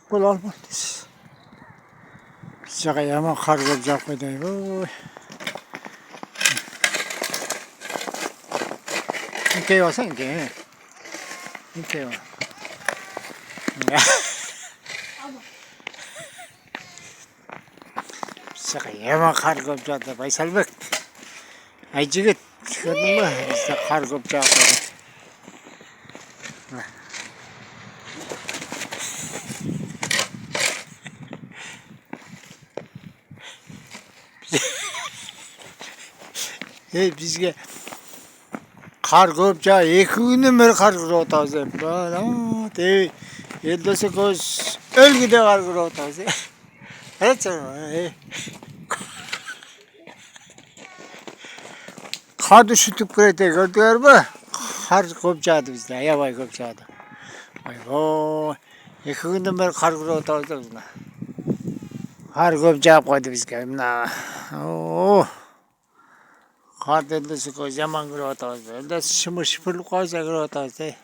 Бұл алмадыз. Жақа яман қар көп жауып қойды. Инкей болса инкей. Инкей бол. Жақа яман қар көп жауды. Байсалбек. Ай жігіт. Көрдің ба? Бізде қар көп жауып қойды. Бізге қар көп жа, 2 күннен бері қар кіріп отырмыз. Елдесі көз өлгіде қар кіріп отырмыз. Қарды шүтіп кіреді, көрдіңдер ме? Қар көп жады бізде, аябай көп жады. 2 күннен бері қар кіріп отырмыз. Қар көп жауып қойды бізге. Қарды елдесі көз жаман кіріп отырмыз. Елдесі шымыр-шыпырлық қойса кіріп отырмыз.